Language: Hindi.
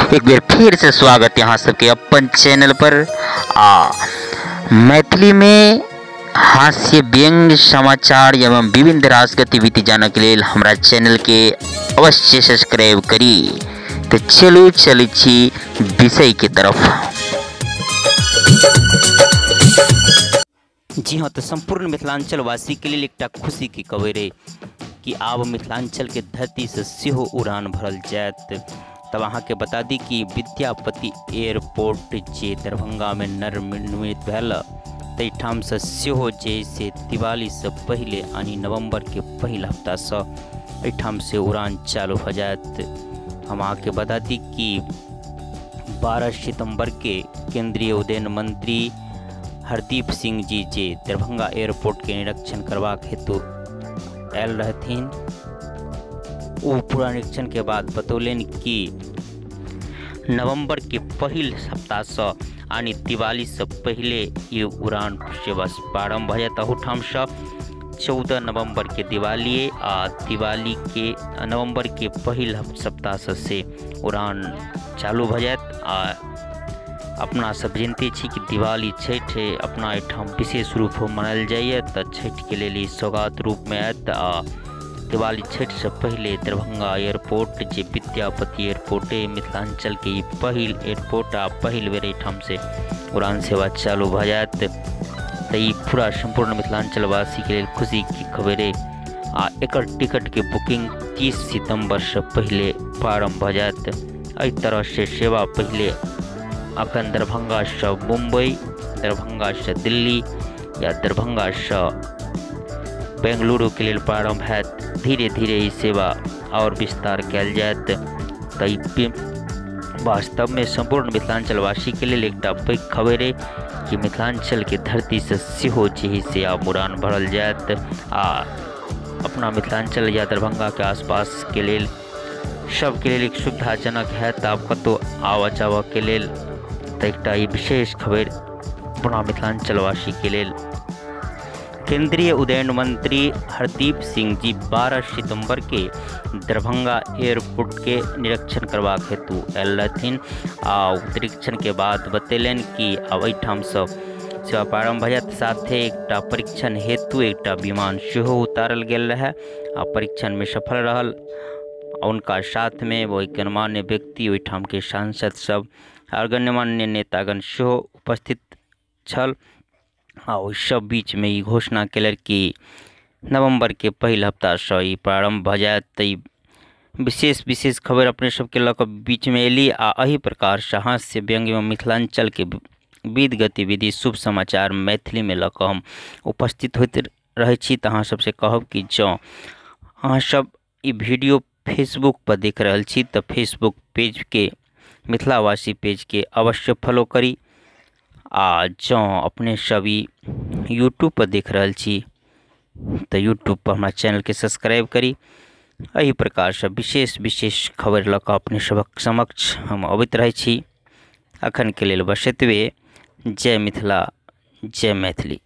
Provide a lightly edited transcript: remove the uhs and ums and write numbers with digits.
एक बेर फिर से स्वागत यहाँ सबके अपन चैनल पर। मैथिली में हास्य व्यंग्य समाचार एवं विभिन्न रास गतिविधि जानने के लिए हमारा चैनल के अवश्य सब्सक्राइब करी। तो चलो चली छी विषय की तरफ। जी हाँ, तो संपूर्ण मिथिलांचल वासी के लिए एक खुशी की खबर है कि आब मिथिलांचल के धरती से सेहो उड़ान भरल जायत। तब अहाँ के बता दी कि विद्यापति एयरपोर्ट जे दरभंगा में निर्मित भेल तहिठाम से सेहो जैसे दिवाली से पहले यानी नवंबर के पहिल हफ्ता से एहिठाम से उड़ान चालू हो जायत। हम अहाँ के बता दी कि 12 सितंबर के केंद्रीय उड्डयन मंत्री हरदीप सिंह जी जे दरभंगा एयरपोर्ट के निरीक्षण करबाक हेतु आयल रहथिन। वो पूरा निरीक्षण के बाद बतौलन कि नवंबर के पहिल सप्ताह से यानी दिवाली से पहले ये उड़ान सेवा प्रारंभ हो जाता। ओठाम से 14 नवंबर के दिवाली आ दिवाली के नवंबर के पहिल सप्ताह से उड़ान चालू हो जात। अपना सब जानते छी कि दिवाली छठ अपना एठाम विशेष रूप में मनायल जाइए। तो छठ के लिए सौगात रूप में आयत। दिवाली छठ से पहले दरभंगा एयरपोर्ट जे विद्यापति एयरपोर्ट मिथिलांचल के पहिल एयरपोर्ट पहिल बेर एठाम से उड़ान सेवा चालू भ जायत। तो ये पूरा संपूर्ण मिथिलांचल वासी के लिए खुशी की खबर है। एकर टिकट के बुकिंग 30 सितंबर से पहले प्रारंभ भ जायत। एहि तरह से सेवा पहले अखन दरभंगा से मुंबई, दरभंगा से दिल्ली या दरभंगा से बेंगलुरु के लिए प्रारंभ है। धीरे धीरे ये सेवा और विस्तार कल जायत। तो वास्तव में संपूर्ण मिथिलांचल वासी के लिए एक पैघ खबर है कि मिथिलांचल के धरती से सेहो जे से आब उड़ान भरल जायत। अपना मिथिलांचल या दरभंगा के आसपास के लिए सबके लिए एक सुविधाजनक है। तो आप कतो आवा जावा के लिए तो एक विशेष खबर अपना मिथिलांचल वासी के लिए। केंद्रीय उड्डयन मंत्री हरदीप सिंह जी 12 सितंबर के दरभंगा एयरपोर्ट के निरीक्षण करबाक हेतु आयल रहथिन। निरीक्षण के बाद बतेलन कि अब एहिठाम से सेवा प्रारंभ भ जायत। साथे एक परीक्षण हेतु एक विमान सेहो उतारल गेल रहे। परीक्षण में सफल रहल। उनका साथ में वो गणमान्य व्यक्ति ओहिठाम के सांसद सब और गणमान्य नेतागण सेहो उपस्थित छल। सब बीच में ये घोषणा कल कि नवंबर के पहिल हफ्ता से ये प्रारंभ भ जायत। विशेष खबर अपने सबके लक बीच में एली। एही प्रकार से हास्य व्यंग्य में मिथिलांचल के विध गतिविधि शुभ समाचार मैथिली में लक हम उपस्थित होते रहे छी। तो अहाँ सबसे कहब कि जो अहाँ सब ये वीडियो फेसबुक पर देख रहे छी तो फेसबुक पेज के मिथिलावासी पेज के अवश्य फॉलो करी। जो अपने सभी यूट्यूब पर देख रहे छी तो यूट्यूब पर हमारा चैनल के सब्सक्राइब करी। यही प्रकार से विशेष खबर लक अपने सबक समक्ष हम अबैत रहे छी। अखन के लिए बस एतबे। जय मिथिला, जय मैथिली।